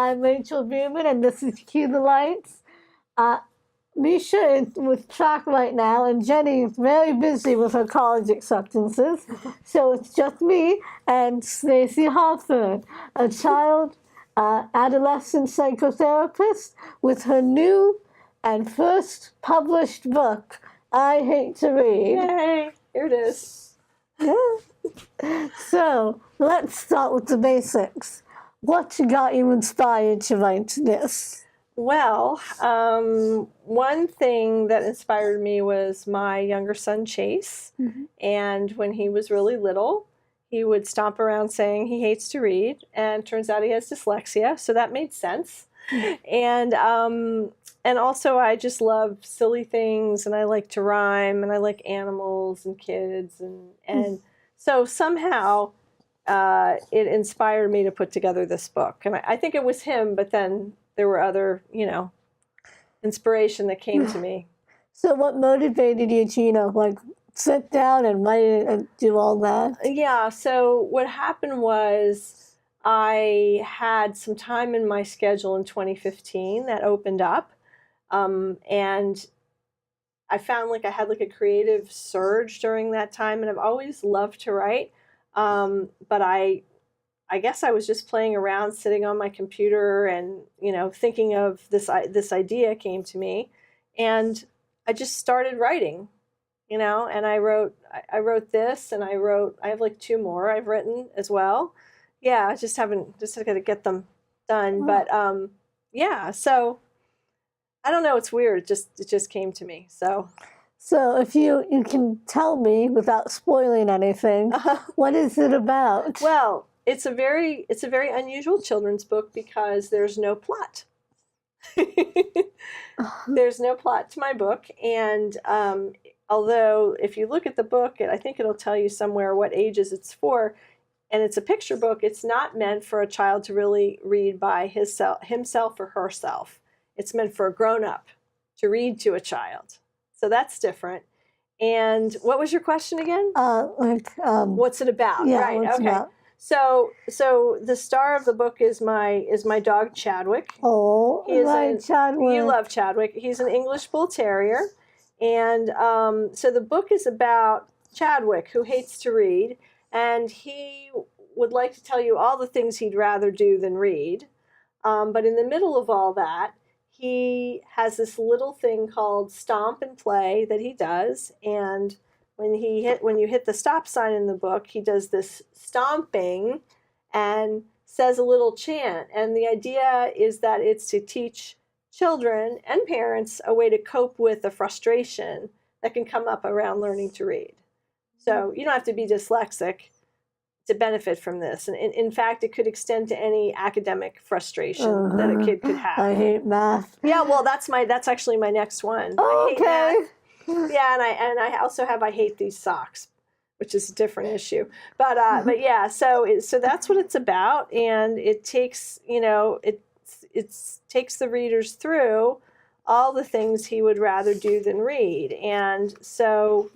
I'm Rachel Beerman, and this is Cue the Lights. Misha is with track right now, and Jenny is very busy with her college acceptances. So it's just me and Stacy Hoffer, a child adolescent psychotherapist, with her new and first published book, I Hate to Read. Yay! Here it is. So let's start with the basics. What got you inspired to write this? Well, one thing that inspired me was my younger son, Chase. Mm-hmm. And when he was really little, he would stomp around saying he hates to read. And turns out he has dyslexia, so that made sense. Mm-hmm. And also I just love silly things, and I like to rhyme, and I like animals and kids. And so somehow it inspired me to put together this book. And I think it was him, but then there were other, inspiration that came to me. So what motivated you to, sit down and write it and do all that? Yeah, so what happened was I had some time in my schedule in 2015 that opened up. And I found I had a creative surge during that time, and I've always loved to write. But I guess I was just playing around, sitting on my computer, and thinking of this idea came to me, and I just started writing, and I wrote this, and I have 2 more I've written as well. Yeah, I just got to get them done. Oh. But yeah, so I don't know, it's weird. It just came to me. So if you can tell me without spoiling anything, what is it about? Well, it's a very unusual children's book because there's no plot. There's no plot to my book, and although if you look at the book, I think it'll tell you somewhere what ages it's for, and it's a picture book. It's not meant for a child to really read by himself or herself. It's meant for a grown-up to read to a child. So that's different. And what was your question again? What's it about? Yeah, right. What's okay. About? So the star of the book is my dog Chadwick. Oh, Chadwick. You love Chadwick. He's an English Bull Terrier, and so the book is about Chadwick, who hates to read, and he would like to tell you all the things he'd rather do than read. But in the middle of all that, he has this little thing called stomp and play that he does, and when you hit the stop sign in the book, he does this stomping and says a little chant. And the idea is that it's to teach children and parents a way to cope with the frustration that can come up around learning to read. So you don't have to be dyslexic to benefit from this. And in fact, it could extend to any academic frustration that a kid could have. I hate math. Yeah, well, that's actually my next one. Oh, I hate math. Yeah, and I also have I hate these socks, which is a different issue. But yeah, so that's what it's about, and it takes it takes the readers through all the things he would rather do than read. And so,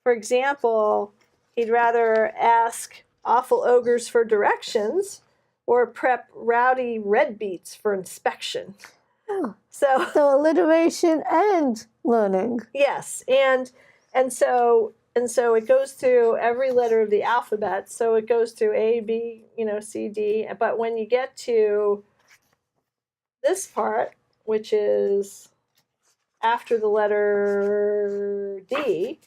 for example, he'd rather ask awful ogres for directions or prep rowdy red beets for inspection. Oh. So alliteration and learning. Yes, and so it goes through every letter of the alphabet. So it goes through A, B, C, D. But when you get to this part, which is after the letter D,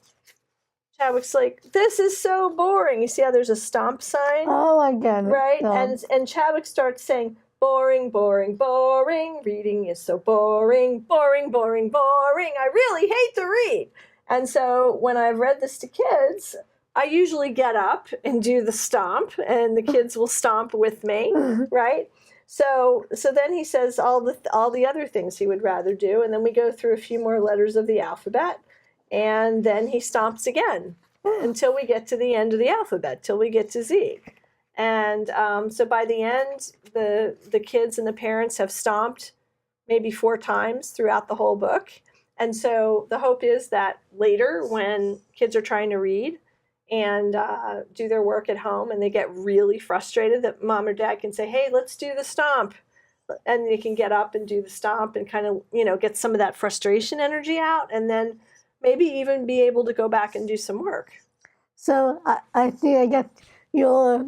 Chadwick's like, this is so boring. You see how there's a stomp sign? Oh, I get it. Right? Yeah. And Chadwick starts saying, boring, boring, boring. Reading is so boring, boring, boring, boring. I really hate to read. And so when I've read this to kids, I usually get up and do the stomp, and the kids will stomp with me, right? So then he says all the other things he would rather do, and then we go through a few more letters of the alphabet, and then he stomps again until we get to the end of the alphabet, till we get to Z. And so by the end, the kids and the parents have stomped maybe 4 times throughout the whole book. And so the hope is that later, when kids are trying to read and do their work at home and they get really frustrated, that mom or dad can say, hey, let's do the stomp. and you can get up and do the stomp and kind of, get some of that frustration energy out, and then maybe even be able to go back and do some work. So I think I get your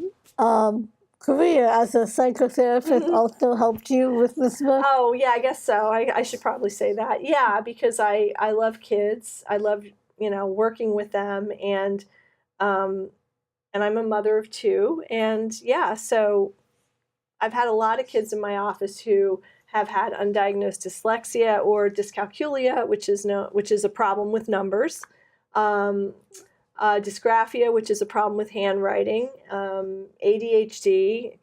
career as a psychotherapist also helped you with this book. Oh, yeah, I guess so. I should probably say that. Yeah, because I love kids. I love, working with them, and I'm a mother of two. And yeah, so I've had a lot of kids in my office who have had undiagnosed dyslexia or dyscalculia, which is a problem with numbers. Dysgraphia, which is a problem with handwriting. ADHD,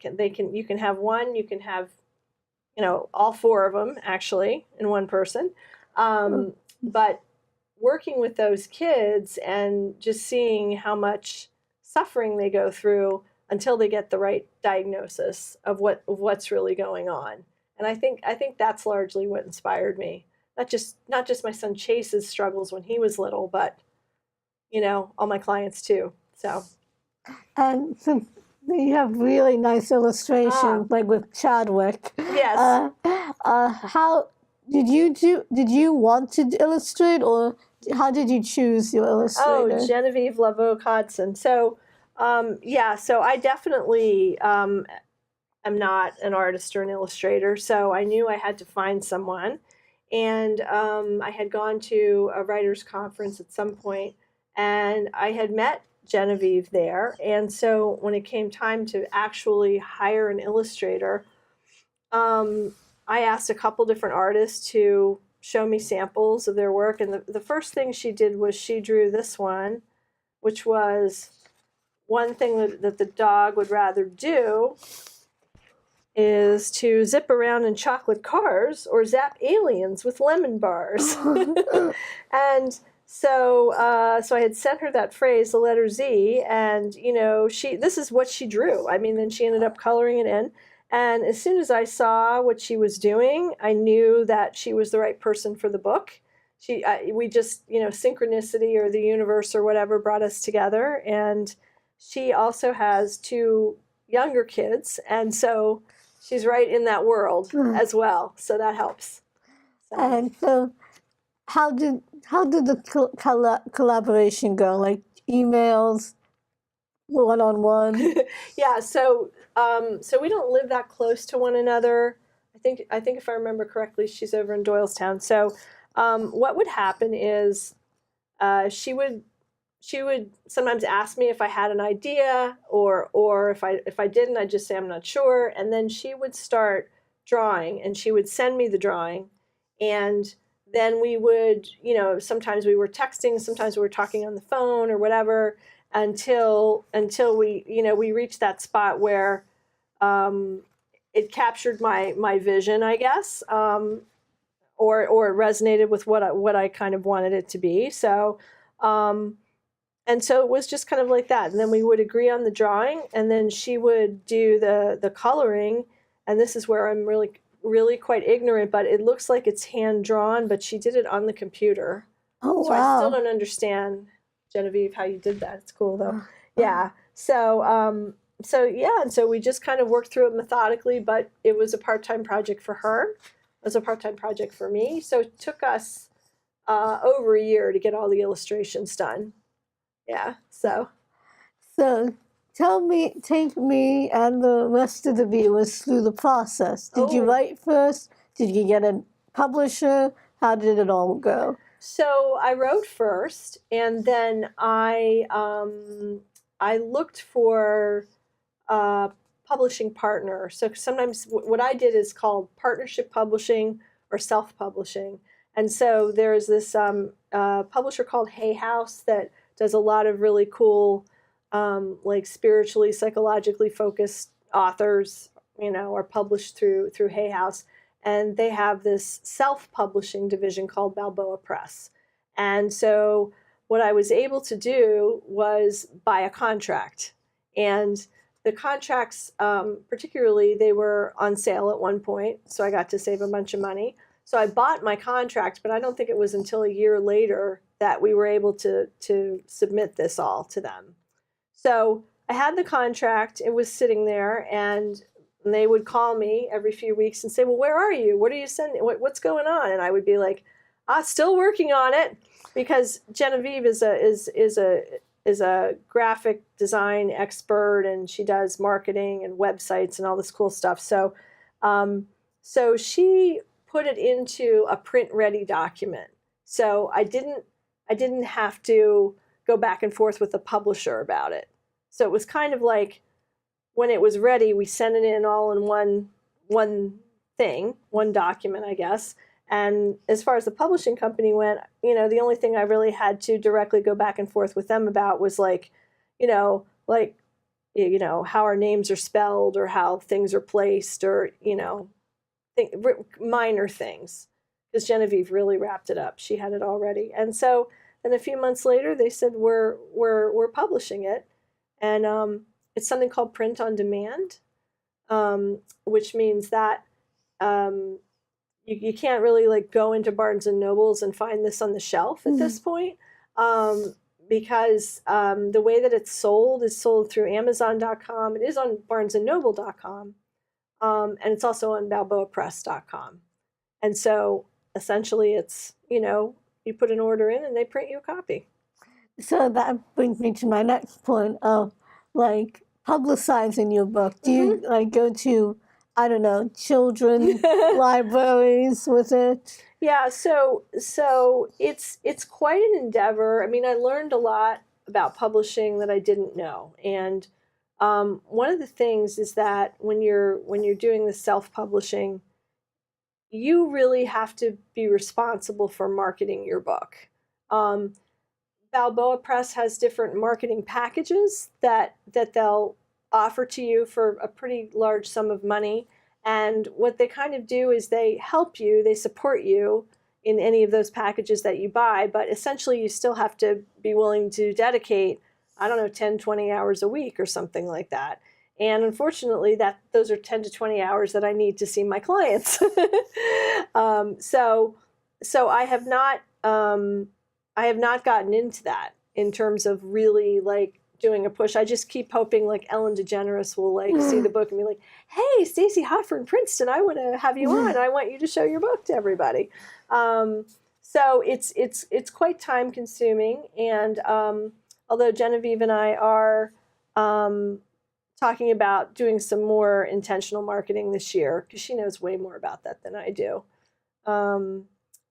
you can have one, you can have, all four of them actually in one person. But working with those kids and just seeing how much suffering they go through until they get the right diagnosis of what's really going on. And I think that's largely what inspired me. Not just my son Chase's struggles when he was little, but all my clients too. So. And since you have really nice illustrations, like with Chadwick. Yes. How did you want to illustrate, or how did you choose your illustrator? Oh, Genevieve Laveau Hodson. So, so I definitely am not an artist or an illustrator. So I knew I had to find someone, and I had gone to a writers' conference at some point, and I had met Genevieve there. And so when it came time to actually hire an illustrator, I asked a couple different artists to show me samples of their work. And the first thing she did was she drew this one, which was one thing that the dog would rather do is to zip around in chocolate cars or zap aliens with lemon bars. And so I had sent her that phrase, the letter Z, and this is what she drew. I mean, then she ended up coloring it in. And as soon as I saw what she was doing, I knew that she was the right person for the book. We just, synchronicity or the universe or whatever brought us together. And she also has two younger kids, and so she's right in that world as well. So that helps. So. And so, how did the collaboration go? Like emails, one-on-one? Yeah. So we don't live that close to one another. I think if I remember correctly, she's over in Doylestown. So what would happen is she would sometimes ask me if I had an idea, or if I didn't, I'd just say I'm not sure. And then she would start drawing, and she would send me the drawing, and then we would, sometimes we were texting, sometimes we were talking on the phone or whatever, until we, we reached that spot where it captured my vision, I guess, or it resonated with what I kind of wanted it to be. So. And so it was just kind of like that. And then we would agree on the drawing, and then she would do the coloring. And this is where I'm really, really quite ignorant, but it looks like it's hand drawn, but she did it on the computer. Oh, so wow. I still don't understand, Genevieve, how you did that. It's cool though. Yeah. So and so we just kind of worked through it methodically, but it was a part-time project for her. It was a part-time project for me. So it took us over a year to get all the illustrations done. Yeah, so take me and the rest of the viewers through the process. Did you write first? Did you get a publisher? How did it all go? So I wrote first, and then I looked for a publishing partner. So sometimes what I did is called partnership publishing or self-publishing. And so there's this publisher called Hay House that does a lot of really cool, like spiritually, psychologically focused authors, are published through Hay House. And they have this self-publishing division called Balboa Press. And so what I was able to do was buy a contract. And the contracts, particularly, they were on sale at one point, so I got to save a bunch of money. So I bought my contract, but I don't think it was until a year later that we were able to submit this all to them. So I had the contract, it was sitting there, and And they would call me every few weeks and say, well, where are you? What are you sending? What's going on? And I would be like, still working on it, because Genevieve is a graphic design expert, and she does marketing and websites and all this cool stuff. So, so she put it into a print ready document. So I didn't have to go back and forth with the publisher about it. So it was kind of like, when it was ready, we sent it in all in one document, I guess. And as far as the publishing company went, the only thing I really had to directly go back and forth with them about was like how our names are spelled, or how things are placed, or, minor things. Because Genevieve really wrapped it up. She had it all ready. And so then a few months later, they said, we're publishing it. And it's something called print on demand, which means that you can't really like go into Barnes and Nobles and find this on the shelf at this point, because the way that it's sold is sold through Amazon.com. It is on BarnesandNoble.com, and it's also on BalboaPress.com. And so essentially, it's you put an order in and they print you a copy. So that brings me to my next point of like publicizing your book. Do you like go to, I don't know, children libraries with it? Yeah, so it's quite an endeavor. I mean, I learned a lot about publishing that I didn't know. And one of the things is that when you're doing the self-publishing, you really have to be responsible for marketing your book. Balboa Press has different marketing packages that they'll offer to you for a pretty large sum of money. And what they kind of do is they help you, they support you in any of those packages that you buy, but essentially you still have to be willing to dedicate, 10, 20 hours a week or something like that. And unfortunately, those are 10 to 20 hours that I need to see my clients. So I have not gotten into that in terms of really like doing a push. I just keep hoping like Ellen DeGeneres will like see the book and be like, hey, Stacy Hoffer in Princeton, I want to have you on. I want you to show your book to everybody. So it's quite time consuming. And although Genevieve and I are talking about doing some more intentional marketing this year, because she knows way more about that than I do.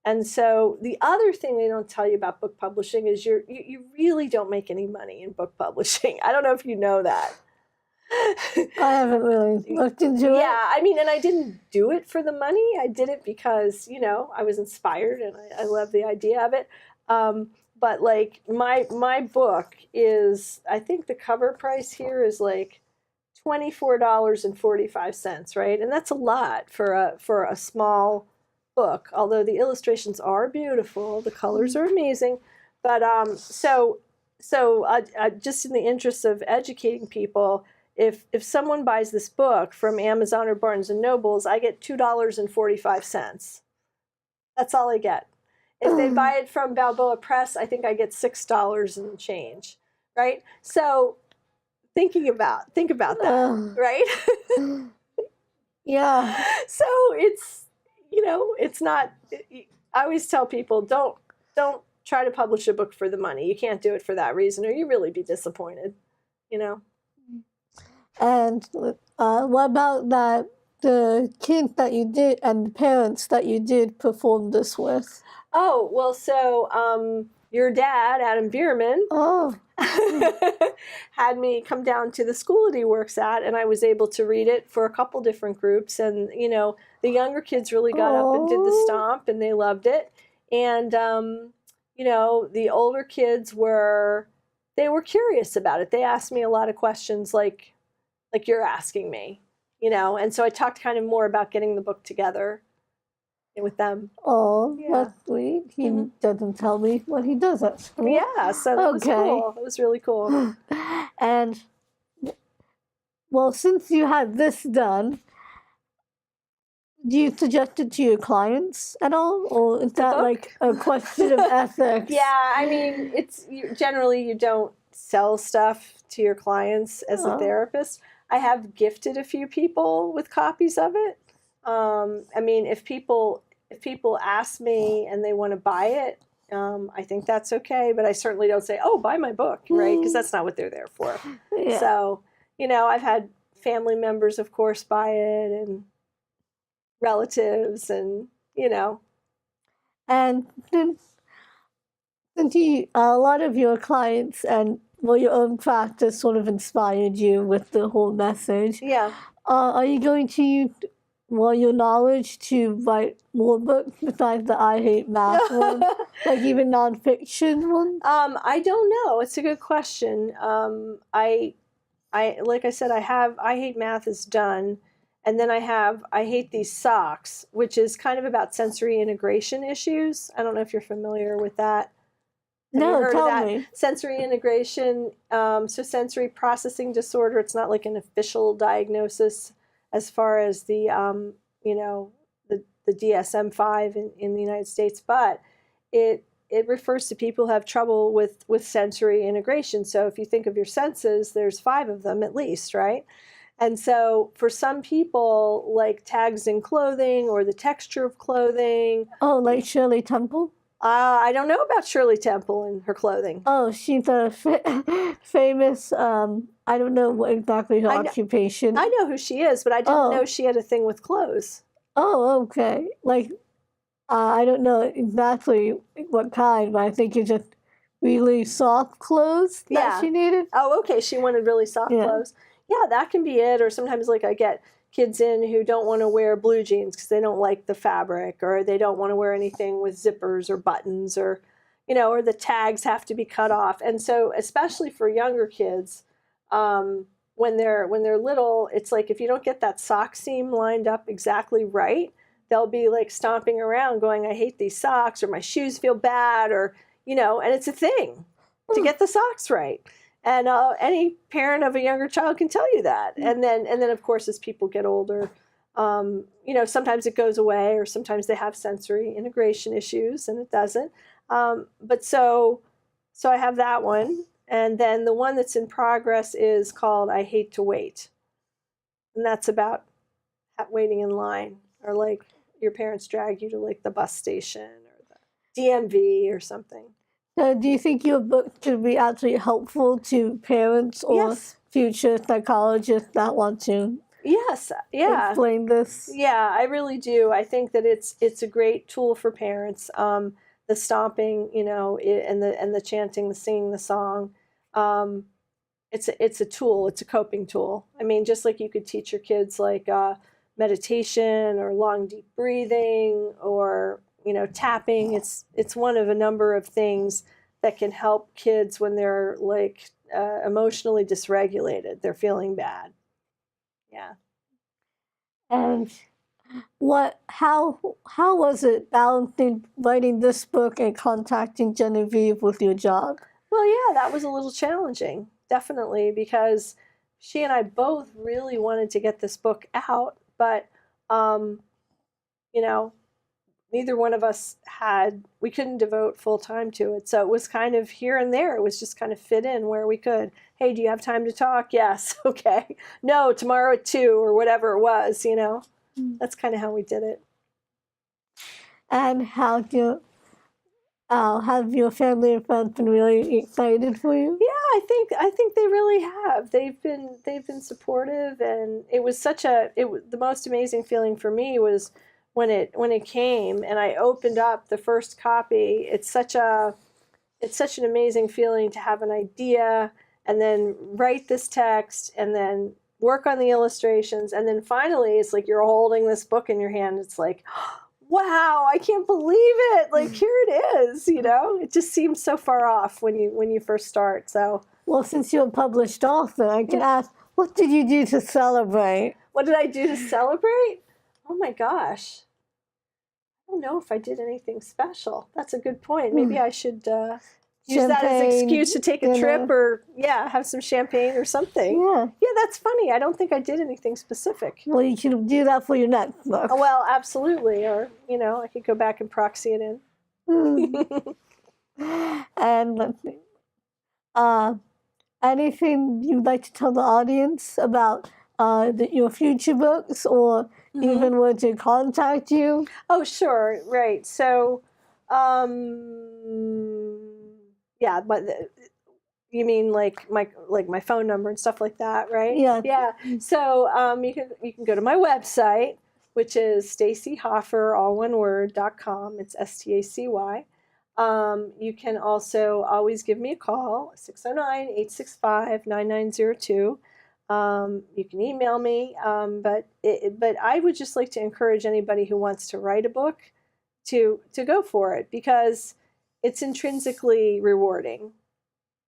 And so the other thing they don't tell you about book publishing is you really don't make any money in book publishing. I don't know if you know that. I haven't really looked into it. Yeah, I mean, and I didn't do it for the money. I did it because, I was inspired and I love the idea of it. But like my book is, I think the cover price here is like $24.45, right? And that's a lot for a small book, although the illustrations are beautiful, the colors are amazing. But so just in the interest of educating people, if someone buys this book from Amazon or Barnes and Nobles, I get $2.45. That's all I get. If they buy it from Balboa Press, I think I get $6 and change, right? So think about that, right? Yeah. So it's not. I always tell people, don't try to publish a book for the money. You can't do it for that reason, or you really be disappointed. And what about the kids that you did and the parents that you did perform this with? Oh, well, so your dad, Adam Bierman, had me come down to the school that he works at, and I was able to read it for a couple different groups. And, the younger kids really got up and did the stomp, and they loved it. And, the older kids were curious about it. They asked me a lot of questions like you're asking me, and so I talked kind of more about getting the book together with them. Oh, Yeah. that's sweet. He doesn't tell me what he does at school. Yeah, so that was cool. It was really cool. And, well, since you had this done, do you suggest it to your clients at all? Or is that like a question of ethics? Yeah, I mean, generally you don't sell stuff to your clients as a therapist. I have gifted a few people with copies of it. I mean, if people ask me and they want to buy it, I think that's okay. But I certainly don't say, "Oh, buy my book," right? Because that's not what they're there for. Yeah. So, you know, I've had family members, of course, buy it, and relatives, and you know. And since a lot of your clients and well, your own practice sort of inspired you with the whole message. Yeah. Are you going to use your knowledge to write more books besides the I Hate Math one, like even nonfiction ones? I don't know. It's a good question. I like I said, I Hate Math is done, and then I Hate These Socks, which is kind of about sensory integration issues. I don't know if you're familiar with that. Have you heard tell of that? me. Sensory integration, so sensory processing disorder. It's not like an official diagnosis as far as the you know, the DSM-5 in the United States, but it refers to people who have trouble with sensory integration. So if you think of your senses, there's 5 of them at least, right? And so for some people, like tags in clothing or the texture of clothing. Oh, like Shirley Temple? I don't know about Shirley Temple and her clothing. Oh, she's a famous, I don't know exactly her occupation. I know who she is, but I didn't know she had a thing with clothes. Oh, okay. Like, I don't know exactly what kind, but I think it's just really soft clothes that she needed. Oh, okay. She wanted really soft clothes. Yeah, that can be it. Or sometimes, like, I get kids in who don't want to wear blue jeans because they don't like the fabric, or they don't want to wear anything with zippers or buttons, or, you know, or the tags have to be cut off. And so, especially for younger kids, when they're little, it's like if you don't get that sock seam lined up exactly right, they'll be like stomping around going, "I hate these socks," or "My shoes feel bad," or, you know, and it's a thing to get the socks right. And any parent of a younger child can tell you that. And then of course, as people get older, you know, sometimes it goes away, or sometimes they have sensory integration issues and it doesn't. But so I have that one. And then the one that's in progress is called I Hate to Wait. And that's about waiting in line, or like your parents drag you to like the bus station or the DMV or something. So do you think your book could be actually helpful to parents or future psychologists that want to explain this? Yeah, I really do. I think that it's a great tool for parents. The stomping, you know, and the chanting, the singing the song. It's a tool. It's a coping tool. I mean, just like you could teach your kids like meditation or long deep breathing, or, you know, tapping. It's one of a number of things that can help kids when they're like emotionally dysregulated. They're feeling bad. Yeah. And how was it balancing writing this book and contacting Genevieve with your job? Well, yeah, that was a little challenging, definitely, because she and I both really wanted to get this book out, but you know, neither one of us we couldn't devote full time to it. So it was kind of here and there. It was just kind of fit in where we could. Hey, do you have time to talk? Yes. Okay. No, tomorrow at 2, or whatever it was, you know. That's kind of how we did it. And have your family and friends been really excited for you? Yeah, I think they really have. They've been supportive, and it was the most amazing feeling for me was when it came and I opened up the first copy. It's such an amazing feeling to have an idea and then write this text and then work on the illustrations, and then finally it's like you're holding this book in your hand. It's like, wow, I can't believe it. Like, here it is, you know? It just seems so far off when you first start. So, well, since you're a published author, I can ask, what did you do to celebrate? What did I do to celebrate? Oh my gosh. I don't know if I did anything special. That's a good point. Maybe I should use that as an excuse to take a trip, or have some champagne or something. Yeah, that's funny. I don't think I did anything specific. Well, you can do that for your next book. Oh, well, absolutely. Or, you know, I could go back and proxy it in. And let's see. Anything you'd like to tell the audience about your future books, or even where to contact you? Oh, sure, right. So, yeah, but you mean like my phone number and stuff like that, right? Yeah. Yeah. So you can go to my website, which is Stacy Hoffer, all one word, .com. It's STACY. You can also always give me a call, 609-865-9902. You can email me, but I would just like to encourage anybody who wants to write a book to go for it, because it's intrinsically rewarding.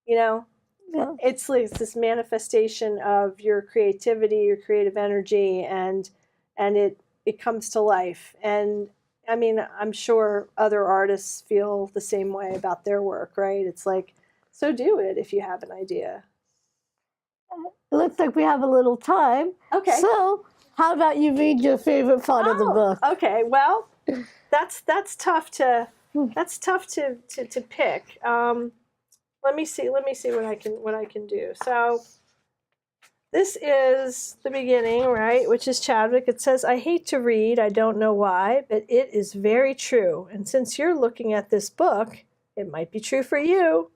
You know, Yeah. it's like this manifestation of your creativity, your creative energy, and it comes to life. And I mean, I'm sure other artists feel the same way about their work, right? It's like, so do it if you have an idea. It looks like we have a little time. Okay. So, how about you read your favorite part of the book? Okay. Well, that's tough to pick. Let me see what I can do. So this is the beginning, right? Which is Chadwick. It says, "I hate to read. I don't know why, but it is very true. And since you're looking at this book, it might be true for you.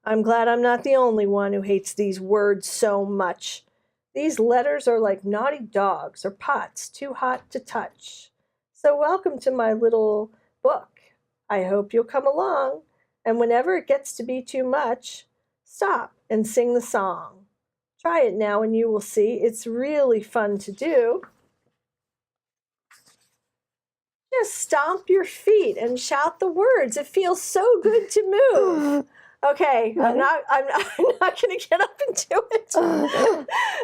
I'm glad I'm not the only one who hates these words so much. These letters are like naughty dogs or pots too hot to touch. So welcome to my little book. I hope you'll come along. And whenever it gets to be too much, stop and sing the song. Try it now and you will see it's really fun to do. Just stomp your feet and shout the words. It feels so good to move." Okay, I'm not going to get up and do it.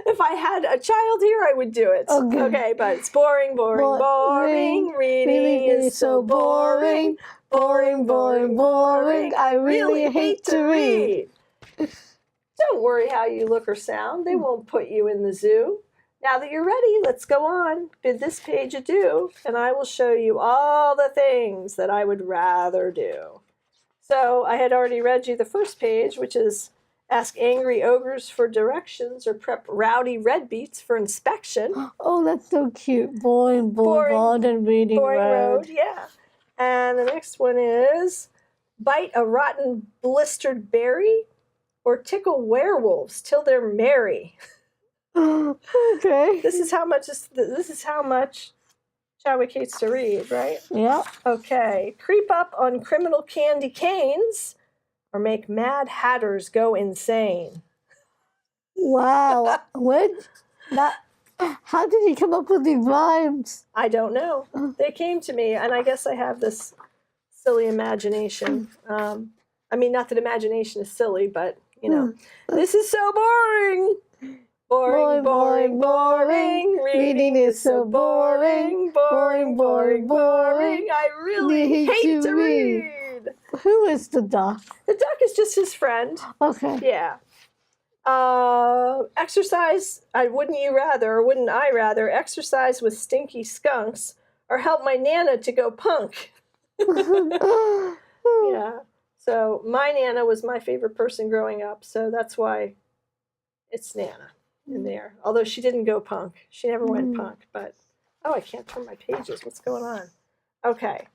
If I had a child here, I would do it. Okay, but it's boring. Reading is so boring. Boring. I really hate to read. Don't worry how you look or sound. They won't put you in the zoo. Now that you're ready, let's go on. Bid this page adieu, and I will show you all the things that I would rather do. So I had already read you the first page, which is ask angry ogres for directions or prep rowdy red beets for inspection. Oh, that's so cute. Boring and reading road. Yeah. And the next one is bite a rotten blistered berry or tickle werewolves till they're merry. Okay. This is how much Chadwick hates to read, right? Yeah. Okay. Creep up on criminal candy canes or make mad hatters go insane. Wow. How did he come up with these rhymes? I don't know. They came to me, and I guess I have this silly imagination. I mean, not that imagination is silly, but, you know, this is so boring. Boring. Reading is so boring. Boring. I really hate to read. Who is the duck? The duck is just his friend. Okay. Yeah. Exercise, wouldn't I rather exercise with stinky skunks or help my Nana to go punk? Yeah. So my Nana was my favorite person growing up, so that's why it's Nana in there. Although she didn't go punk. She never went punk, but I can't turn my pages. What's going on? Okay.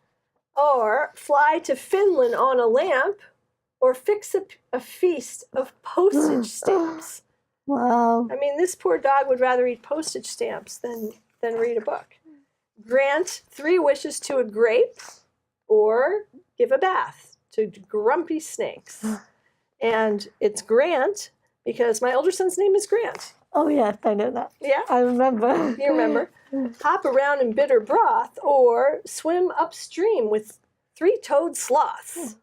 Or fly to Finland on a lamp or fix a feast of postage stamps. Wow. I mean, this poor dog would rather eat postage stamps than read a book. Grant 3 wishes to a grape or give a bath to grumpy snakes. And it's Grant because my older son's name is Grant. Oh, yes, I know that. Yeah? I remember. You remember? Hop around in bitter broth or swim upstream with 3-toed sloths.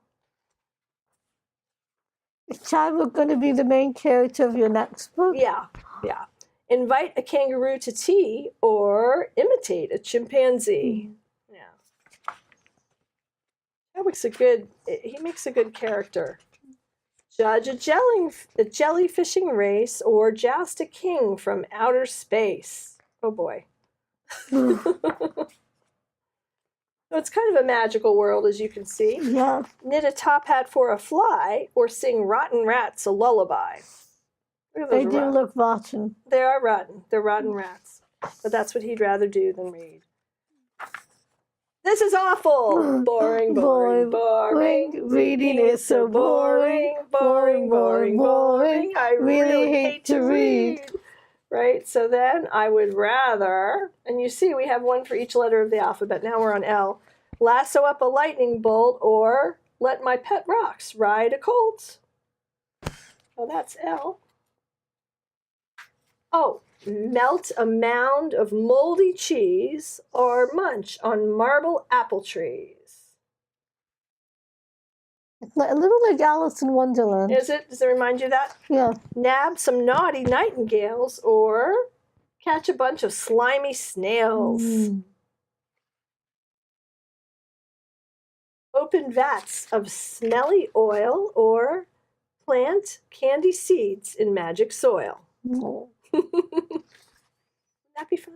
Is Chadwick going to be the main character of your next book? Yeah. Invite a kangaroo to tea or imitate a chimpanzee. Yeah. Chadwick's he makes a good character. Judge a jellyfishing race or joust a king from outer space. Oh boy. So it's kind of a magical world, as you can see. Yeah. Knit a top hat for a fly or sing rotten rats a lullaby. Look at They those do rotten. look rotten. They are rotten. They're rotten rats. But that's what he'd rather do than read. This is awful. Boring, boring, boring. Reading is so boring. Boring, boring, boring. I really hate to read. read. Right? So then I would rather, and you see we have one for each letter of the alphabet. Now we're on L. Lasso up a lightning bolt or let my pet rocks ride a colt. Oh, that's L. Oh, melt a mound of moldy cheese or munch on marble apple trees. It's a little like Alice in Wonderland. Is it? Does it remind you of that? Yeah. Nab some naughty nightingales or catch a bunch of slimy snails. Open vats of smelly oil or plant candy seeds in magic soil. Oh. Wouldn't that be fun?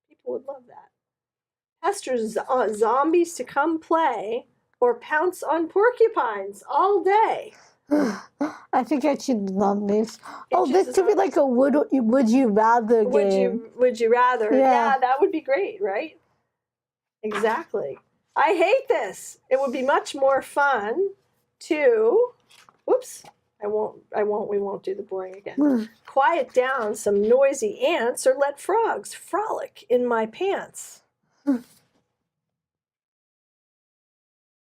People would love that. Pester zombies to come play or pounce on porcupines all day. I think I should love this. You Oh, choose this could be zombie? like a would you rather game. Would you rather? Yeah. Yeah, that would be great, right? Exactly. I hate this. It would be much more fun to, whoops, we won't do the boring again. Quiet down some noisy ants or let frogs frolic in my pants.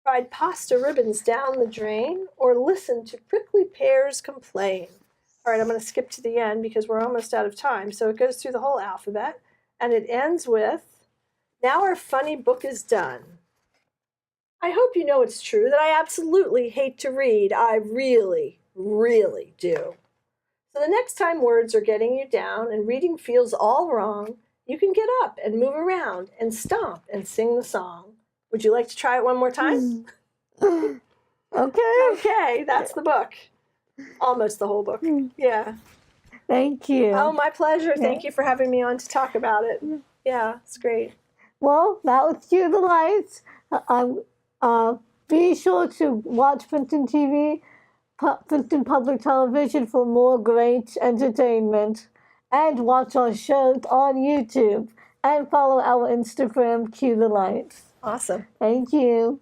Fried pasta ribbons down the drain or listen to prickly pears complain. All right, I'm going to skip to the end because we're almost out of time. So it goes through the whole alphabet and it ends with, now our funny book is done. I hope you know it's true that I absolutely hate to read. I really, really do. So the next time words are getting you down and reading feels all wrong, you can get up and move around and stomp and sing the song. Would you like to try it one more time? Okay. Okay, that's the book. Almost the whole book. Yeah. Thank you. Oh, my pleasure. Thank you for having me on to talk about it. Yeah, it's great. Well, that was Cue the Lights. Be sure to watch Princeton TV, Princeton Public Television for more great entertainment. And watch our shows on YouTube. And follow our Instagram, Cue the Lights. Awesome. Thank you.